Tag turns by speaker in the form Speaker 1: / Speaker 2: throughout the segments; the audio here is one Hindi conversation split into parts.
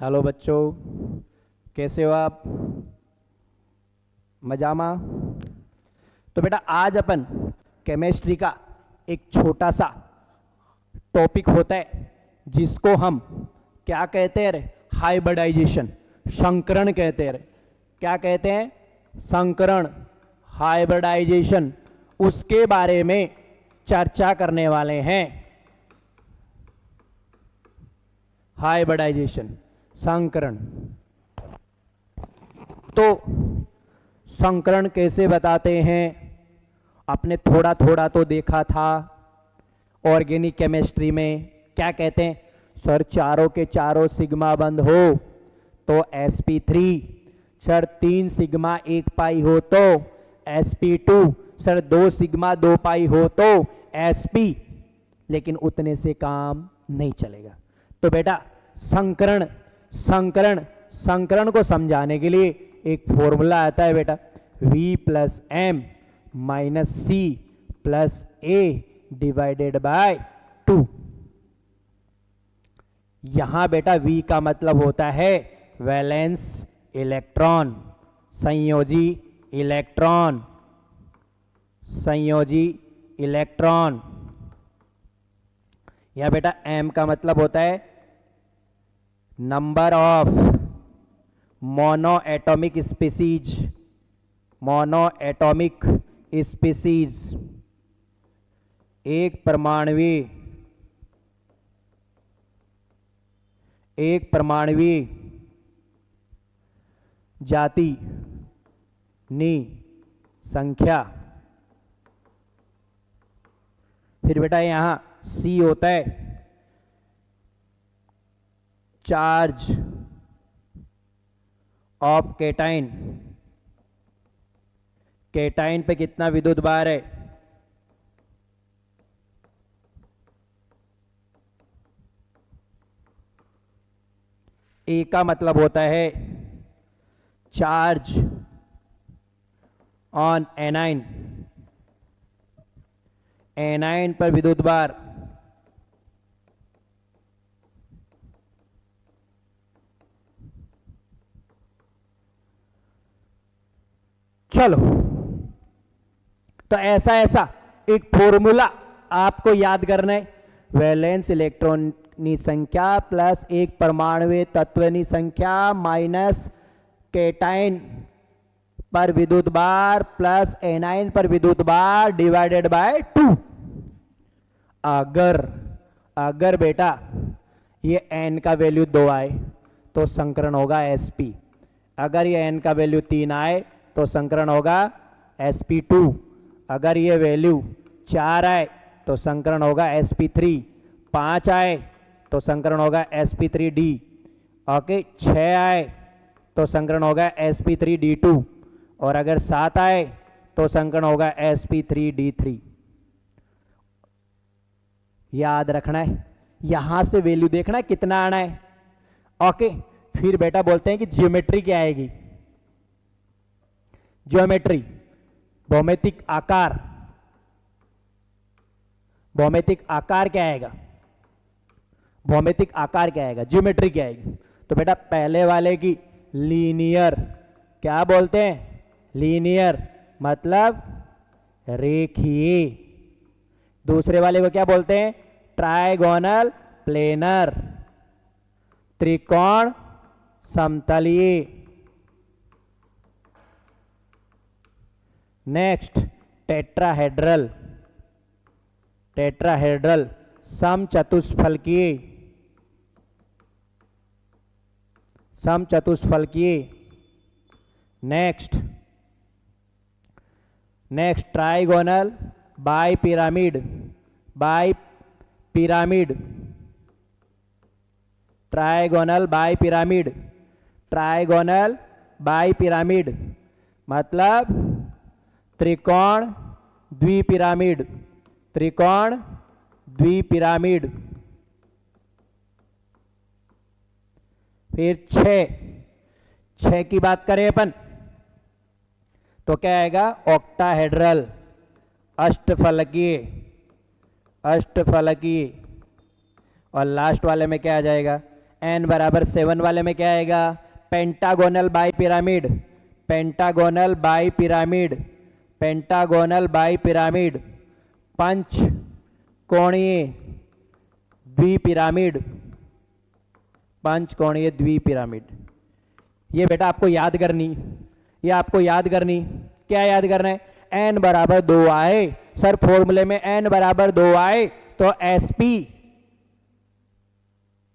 Speaker 1: हेलो बच्चों, कैसे हो आप? मजामा। तो बेटा आज अपन केमिस्ट्री का एक छोटा सा टॉपिक होता है जिसको हम क्या कहते हैं रे? हाइब्रिडाइजेशन, संकरण कहते हैं रे। क्या कहते हैं? संकरण, हाइब्रिडाइजेशन। उसके बारे में चर्चा करने वाले हैं। हाइब्रिडाइजेशन, संकरण। तो संकरण कैसे बताते हैं? आपने थोड़ा थोड़ा तो देखा था ऑर्गेनिक केमिस्ट्री में। क्या कहते हैं सर? चारों के चारों सिग्मा बंद हो तो sp3। सर 3 सिग्मा 1 पाई हो तो sp2। सर 2 सिग्मा 2 पाई हो तो sp। लेकिन उतने से काम नहीं चलेगा। तो बेटा संकरण संकरण संकरण को समझाने के लिए एक फॉर्मूला आता है बेटा, v plus M minus C plus A divided by 2। यहां बेटा v का मतलब होता है वैलेंस इलेक्ट्रॉन, संयोजी इलेक्ट्रॉन, संयोजी इलेक्ट्रॉन। यह बेटा m का मतलब होता है number of mono atomic species, mono atomic species, एक परमाणुवीय जाति नी संख्या। फिर बेटा यहां C होता है चार्ज ऑफ केटाइन। केटाइन पे कितना विद्युत भार है? ए का मतलब होता है चार्ज ऑन एनाइन। एनाइन पर विद्युत भार चलो। तो ऐसा ऐसा एक फॉर्मूला आपको याद करना है। वैलेंस इलेक्ट्रॉनी संख्या प्लस एक परमाणुवीय तत्वनी संख्या माइनस केटाइन पर विद्युत भार प्लस एनाइन पर विद्युत भार डिवाइडेड बाय 2। अगर बेटा ये n का वैल्यू 2 आए तो संकरण होगा sp। अगर ये n का वैल्यू 3 आए तो संकरण होगा sp2। अगर ये वैल्यू 4 आए तो संकरण होगा sp3। 5 आए तो संकरण होगा sp3d। ओके, 6 आए तो संकरण होगा sp3d2। और अगर 7 आए तो संकरण होगा sp3d3। याद रखना है, यहां से वैल्यू देखना है कितना आना है। ओके, फिर बेटा बोलते हैं कि ज्योमेट्री क्या आएगी? ज्योमेट्री, भौमितिक आकार। भौमितिक आकार क्या आएगा? भौमितिक आकार क्या आएगा? ज्योमेट्री क्या आएगी? तो बेटा पहले वाले की लीनियर, क्या बोलते हैं? लीनियर मतलब रेखीय। दूसरे वाले को क्या बोलते हैं? ट्राइगोनल प्लेनर, त्रिकोण समतलीय। नेक्स्ट टेट्राहेड्रल, टेट्राहेड्रल समचतुष्फलकीय, समचतुष्फलकीय। Next trigonal bipyramid, bipyramid, trigonal bipyramid, trigonal bipyramid मतलब त्रिकोण द्विपिरामिड, त्रिकोण द्विपिरामिड। फिर 6 की बात करें अपन तो क्या आएगा? ऑक्टाहेड्रल, अष्टफलकीय, अष्टफलकीय। और लास्ट वाले में क्या आ जाएगा? n बराबर 7 वाले में क्या आएगा, pentagonal bipyramid, pentagonal bipyramid, pentagonal bipyramid, पंच कोणीय द्विपिरामिड, पंच कोणीय द्विपिरामिड। ये बेटा आपको याद करनी, ये आपको याद करनी, क्या याद करना है, n बराबर 2 आए सर, फॉर्मूले में n बराबर 2 आए तो sp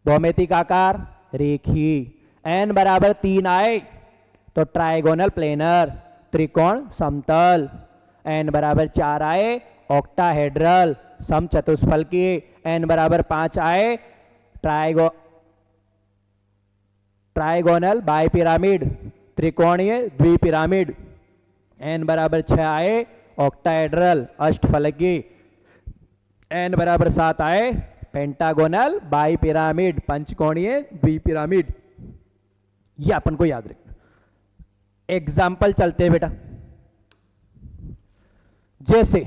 Speaker 1: भौमितिक आकार रेखीय, n बराबर 3 आए तो ट्राइगोनल प्लेनर त्रिकोण समतल, n बराबर 4 आए ऑक्टाहेड्रल सम चतुष्फलकीय, n बराबर 5 आए ट्राइगोनल बाइपिरामिड त्रिकोणीय द्विपिरामिड, n बराबर 6 आए ऑक्टाहेड्रल अष्टफलकीय, n बराबर 7 आए पेंटागोनल बाइपिरामिड पंचकोणीय द्विपिरामिड। ये अपन को याद रखना। एग्जाम्पल चलते हैं बेटा, जैसे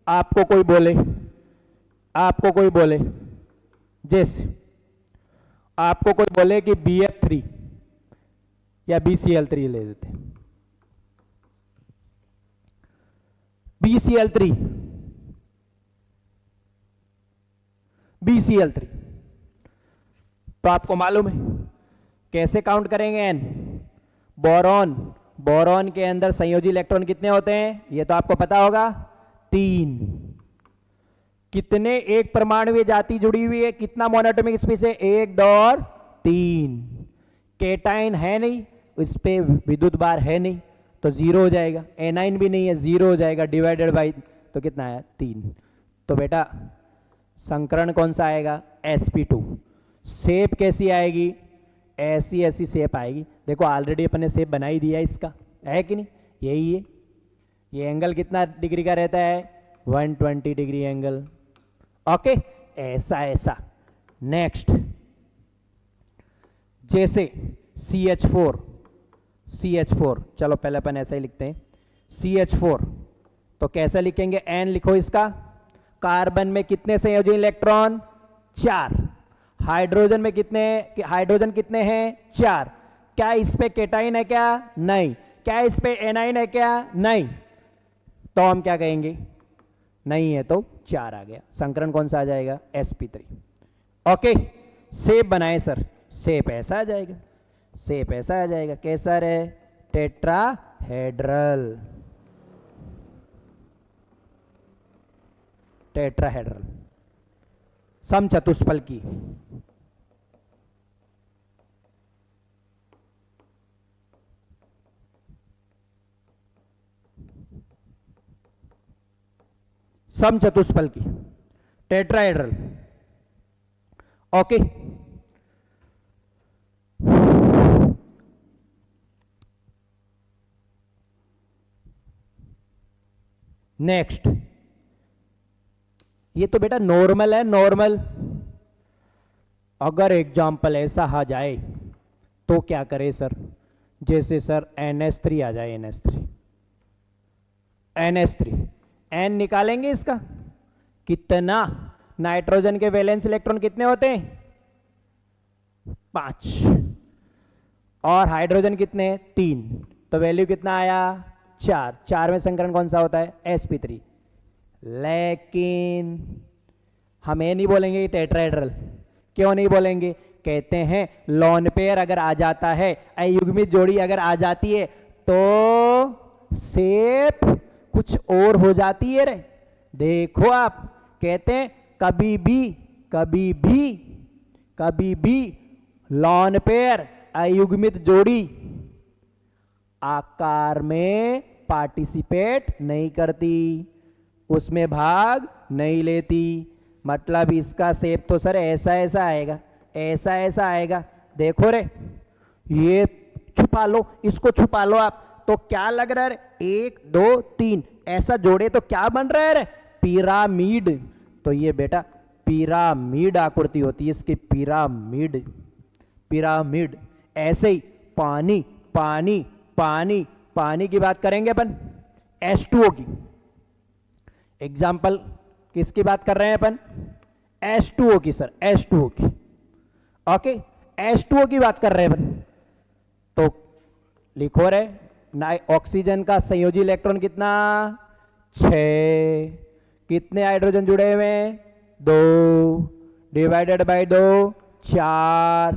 Speaker 1: आपको कोई बोले, आपको कोई बोले, जैसे आपको कोई बोले कि BF3 या BCl3 ले देते हैं, BCl3 BCl3 तो आपको मालूम है कैसे काउंट करेंगे n, बोरॉन, बोरॉन के अंदर संयोजी इलेक्ट्रॉन कितने होते हैं ये तो आपको पता होगा, 3। कितने एक परमाणुवीय जाति जुड़ी हुई है, कितना मोनोटॉमिक स्पीस है, 1 2 और 3। केटाइन है नहीं, इस पे विद्युत बार है नहीं तो 0 हो जाएगा, एनाइन भी नहीं है 0 हो जाएगा, डिवाइडेड बाई तो कितना आया 3। तो बेटा संकरण कौन सा आएगा, sp2। शेप कैसी आएगी, ऐसी ऐसी शेप आएगी, देखो ऑलरेडी अपने शेप बना ही दिया इसका, है कि नहीं, यही है। ये एंगल कितना डिग्री का रहता है, 120 डिग्री एंगल, ओके, ऐसा ऐसा। नेक्स्ट, जैसे CH4, CH4 चलो पहले अपन ऐसा ही लिखते हैं, CH4 तो कैसे लिखेंगे, N लिखो इसका, कार्बन में कितने संयोजी इलेक्ट्रॉन, 4, हाइड्रोजन में कितने, हाइड्रोजन कितने हैं, 4। क्या इस पे केटाइन है क्या, नहीं। क्या इस पे एनाइन है क्या, नहीं। तो हम क्या कहेंगे, नहीं है तो 4 आ गया, संकरण कौन सा आ जाएगा, sp3। ओके, शेप बनाए सर, शेप ऐसा आ जाएगा, शेप ऐसा आ जाएगा, कैसा रे, टेट्राहेड्रल, टेट्राहेड्रल समचतुष्फलकी। समचतुष्फलकी टेट्राहेड्रल, ओके। नेक्स्ट, ये तो बेटा नॉर्मल है, नॉर्मल। अगर एग्जाम्पल ऐसा आ जाए तो क्या करें सर, जैसे सर NH3 आ जाए, NH3 N निकालेंगे इसका, कितना, नाइट्रोजन के वैलेंस इलेक्ट्रॉन कितने होते हैं, 5, और हाइड्रोजन कितने, 3, तो वैल्यू कितना आया, 4। 4 में संकरण कौन सा होता है, sp3। लेकिन हम ये नहीं बोलेंगे टेट्राहेड्रल, क्यों नहीं बोलेंगे, कहते हैं लोन पेयर अगर आ जाता है, अयुग्मित जोड़ी अगर आ जाती है तो शेप कुछ और हो जाती है रे। देखो आप, कहते हैं कभी भी लोन पेयर अयुग्मित जोड़ी आकार में पार्टिसिपेट नहीं करती, उसमें भाग नहीं लेती। मतलब इसका शेप तो सर ऐसा ऐसा आएगा, ऐसा ऐसा आएगा। देखो रे, ये छुपा लो, इसको छुपा लो आप, तो क्या लग रहा है, 1 2 3 ऐसा जोड़े तो क्या बन रहा है रे, पिरामिड। तो ये बेटा पिरामिड आकृति होती है इसकी, पिरामिड, पिरामिड। ऐसे ही पानी पानी पानी पानी की बात करेंगे अपन, H2O की। एग्जाम्पल किसकी बात कर रहे हैं अपन, H2O की सर, H2O की। ओके, H2O की बात कर रहे हैं तो लिखो रे, ऑक्सीजन का संयोजी इलेक्ट्रॉन कितना 6, कितने हाइड्रोजन जुड़े हुए हैं 2, डिवाइडेड बाय 2 4।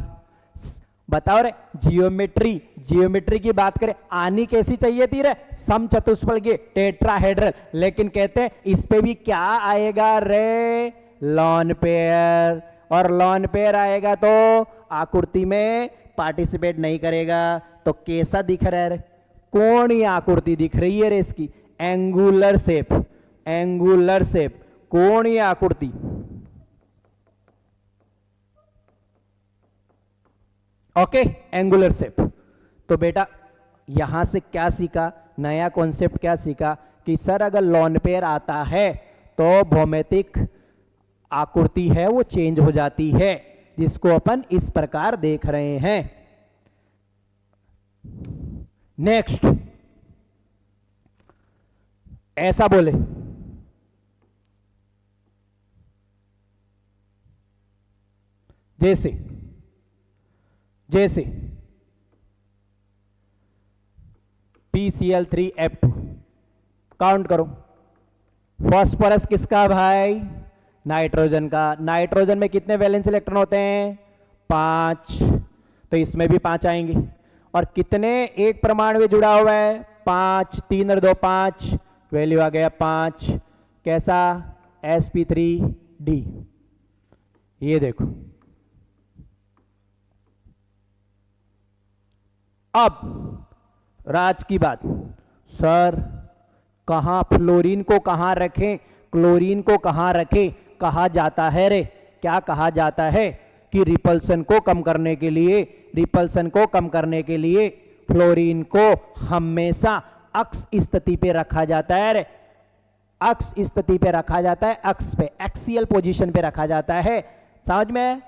Speaker 1: बताओ रे, जियोमेट्री की बात करें, आनी कैसी चाहिए थी रे, समचतुष्फल की टेट्राहेड्रल, लेकिन कहते हैं इस पे भी क्या आएगा रे, लॉन पेयर, और लॉन पेयर आएगा तो आकृति में पार्टिसिपेट नहीं करेगा। तो कैसा दिख रहा है रे, कोणीय आकृति दिख रही है रे इसकी, एंगुलर शेप, एंगुलर शेप, कोणीय आकृति। Okay, angular shape. तो बेटा यहां से क्या सीखा, नया कॉन्सेप्ट क्या सीखा कि सर अगर लॉन पेयर आता है तो भौमितिक आकृति है वो चेंज हो जाती है, जिसको अपन इस प्रकार देख रहे हैं। नेक्स्ट, ऐसा बोले, जैसे PCl3F2, काउंट करो, फास्फोरस किसका भाई, नाइट्रोजन का। नाइट्रोजन में कितने वैलेंस इलेक्ट्रॉन होते हैं 5, तो इसमें भी 5 आएंगे। और कितने एक परमाणु में जुड़ा हुआ है 5, 3 और 2 5, वैल्यू आ गया 5। कैसा, sp3d। ये देखो, अब राज की बात, सर कहां फ्लोरीन को कहां रखें, क्लोरीन को कहां रखें, कहा जाता है रे, क्या कहा जाता है कि रिपल्सन को कम करने के लिए, रिपल्सन को कम करने के लिए फ्लोरीन को हमेशा अक्ष स्थिति पे रखा जाता है रे, अक्ष स्थिति पे रखा जाता है, अक्ष पे, एक्सियल पोजीशन पे रखा जाता है, समझ में।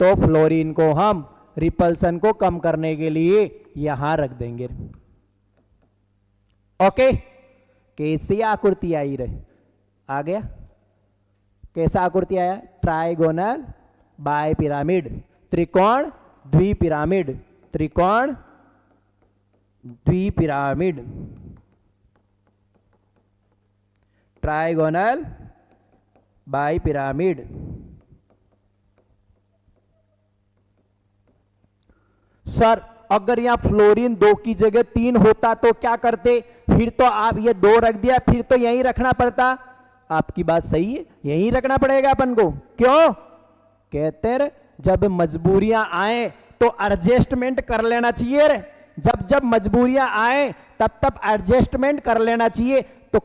Speaker 1: तो फ्लोरीन को हम रिपल्सन को कम करने के लिए यहां रख देंगे। ओके, कैसी आकृति आई रे, आ गया, कैसा आकृति आया, ट्राइगोनल बाय पिरामिड, त्रिकोण द्विपिरामिड, त्रिकोण द्विपिरामिड, ट्राइगोनल बाय पिरामिड। सर अगर यहां फ्लोरीन 2 की जगह 3 होता तो क्या करते, फिर तो आप ये 2 रख दिया, फिर तो यहीं रखना पड़ता। आपकी बात सही है, यहीं रखना पड़ेगा अपन को। क्यों, कहते रहे जब मजबूरियां आए तो एडजस्टमेंट कर लेना चाहिए रे, जब जब मजबूरियां आए तब तब एडजस्टमेंट कर लेना चाहिए। तो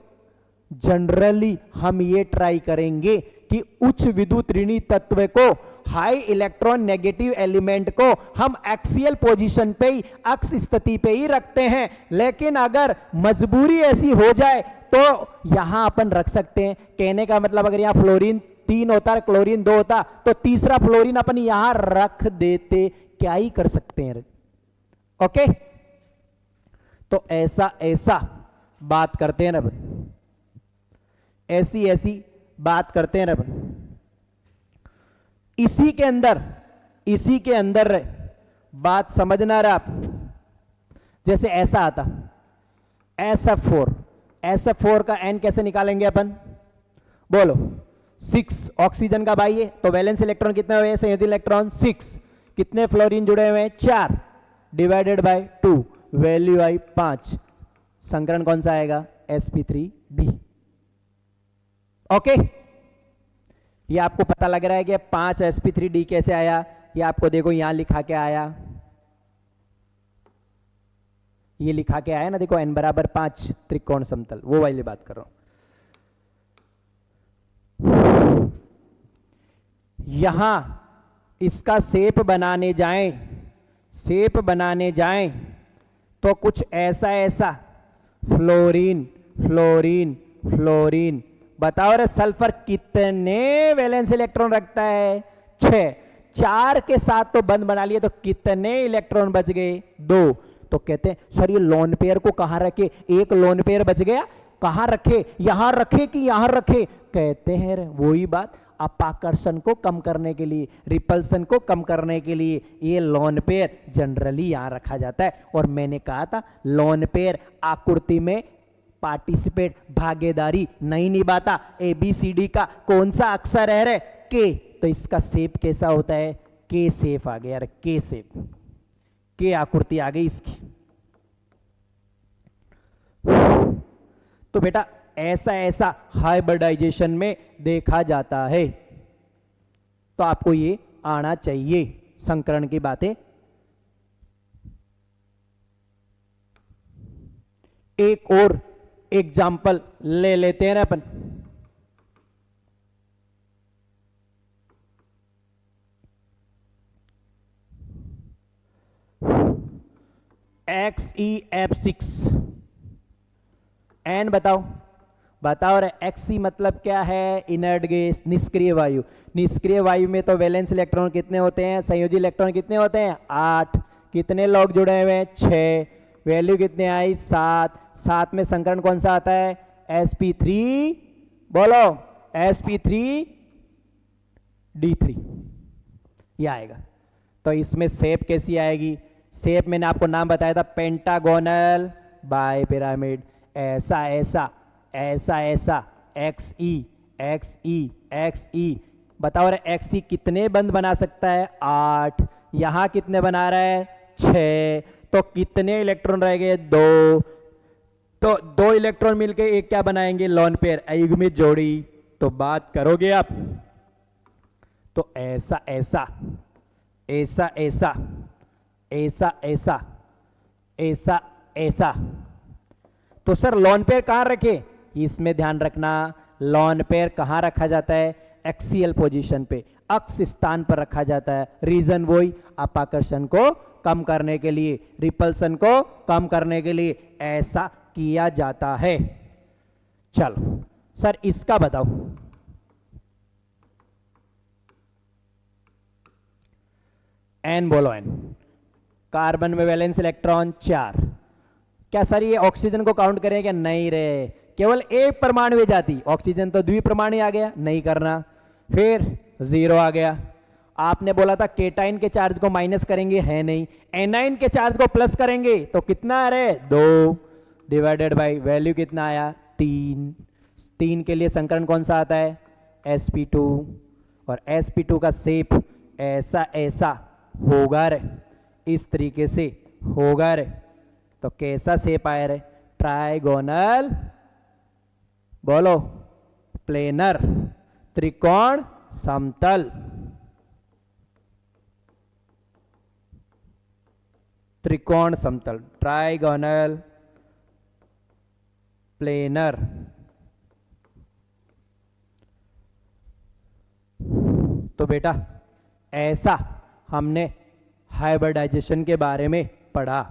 Speaker 1: जनरली हम ये ट्राई करेंगे कि उच्च विद्युत ऋणी तत्व को, हाई इलेक्ट्रॉन नेगेटिव एलिमेंट को हम एक्सियल पोजीशन पे ही, अक्ष स्थिति पे ही रखते हैं। लेकिन अगर मजबूरी ऐसी हो जाए तो यहां अपन रख सकते हैं। कहने का मतलब अगर यहां फ्लोरीन 3 होता, क्लोरीन 2 होता, तो तीसरा फ्लोरीन अपन यहां रख देते, क्या ही कर सकते हैं। ओके, तो ऐसा बात करते हैं ना, ऐसी बात करते हैं ना। इसी के अंदर बात समझना रहा आप। जैसे ऐसा आता SF4 का N कैसे निकालेंगे अपन, बोलो। 6 ऑक्सीजन का भाई है, तो वैलेंस इलेक्ट्रॉन कितने हुए, संयोजी इलेक्ट्रॉन 6, कितने फ्लोरीन जुड़े हुए हैं 4, डिवाइडेड बाय 2, वैल्यू आई 5। संकरण कौन सा आएगा, sp3d। ओके, ये आपको पता लग रहा है कि 5 sp3d कैसे आया, ये आपको देखो यहां लिखा के आया, ये लिखा के आया ना, देखो n बराबर 5 त्रिकोण समतल, वो वाली बात कर रहा हूं। यहां इसका शेप बनाने जाएं तो कुछ ऐसा फ्लोरीन फ्लोरीन फ्लोरीन। बताओ रे, सल्फर कितने वैलेंस इलेक्ट्रॉन रखता है 6, 4 के साथ तो बंद बना लिए, तो कितने इलेक्ट्रॉन बच गए 2। तो कहते हैं सर ये लोन पेयर को कहां रखे, एक लोन पेयर बच गया, कहां रखे, यहां रखे कि यहां रखे। कहते हैं वही बात, अपाकर्षण को कम करने के लिए, रिपल्सन को कम करने के लिए ये लोन पेयर जनरली यहां रखा जाता है। और मैंने कहा था लोन पेयर आकृति में पार्टिसिपेट भागीदारी नहीं निभाता। ABCD का कौन सा अक्षर है रे? के। तो इसका शेप कैसा होता है? के शेप आ गया, के शेप, के आकृति आ गई इसकी। तो बेटा ऐसा ऐसा हाइब्रिडाइजेशन में देखा जाता है, तो आपको ये आना चाहिए संकरण की बातें। एक और एग्जाम्पल ले लेते हैं ना अपन। XeF6 एन बताओ रे। Xe मतलब क्या है? इनर्ट गैस, निष्क्रिय वायु। निष्क्रिय वायु में तो वैलेंस इलेक्ट्रॉन कितने होते हैं? संयोजी इलेक्ट्रॉन कितने होते हैं? 8। कितने लोग जुड़े हुए हैं? 6। वैल्यू कितने आई? 7। 7 में संकरण कौन सा आता है? sp3, बोलो sp3d3 ये आएगा। तो इसमें शेप कैसी आएगी? शेप मैंने आपको नाम बताया था, पेंटागोनल बाय पिरामिड। ऐसा ऐसा ऐसा ऐसा Xe बताओ रे। Xe कितने बंध बना सकता है? 8। यहां कितने बना रहा है? 6। तो कितने इलेक्ट्रॉन रह गए? 2। तो 2 इलेक्ट्रॉन मिलके एक क्या बनाएंगे? लोन पेयर, अयुग्मित जोड़ी। तो बात करोगे आप, तो ऐसा ऐसा ऐसा ऐसा ऐसा ऐसा ऐसा ऐसा। तो सर लोन पेयर कहां रखे? इसमें ध्यान रखना, लोन पेयर कहां रखा जाता है? एक्सियल पोजीशन पे, अक्ष स्थान पर रखा जाता है। रीजन वही, अपाकर्षण को कम करने के लिए, रिपल्सन को कम करने के लिए ऐसा किया जाता है। चलो सर इसका बताओ। एन बोलो। एन कार्बन में वैलेंस इलेक्ट्रॉन 4। क्या सर ये ऑक्सीजन को काउंट करें क्या? नहीं रे, केवल एक परमाणु जाति। ऑक्सीजन तो द्विपरमाणु आ गया, नहीं करना। फिर 0 आ गया। आपने बोला था केटाइन के चार्ज को माइनस करेंगे, है नहीं। एनाइन के चार्ज को प्लस करेंगे तो कितना आ रहे? 2 डिवाइडेड बाई वैल्यू कितना आया? 3। 3 के लिए संकरण कौन सा आता है? sp2। और sp2 का शेप ऐसा ऐसा होगा रे, इस तरीके से होगा रे। तो कैसा शेप आया रे? ट्राइगोनल, बोलो प्लेनर, त्रिकोण समतल। त्रिकोण समतल, ट्राइगोनल प्लेनर। तो बेटा ऐसा हमने हाइब्रिडाइजेशन के बारे में पढ़ा।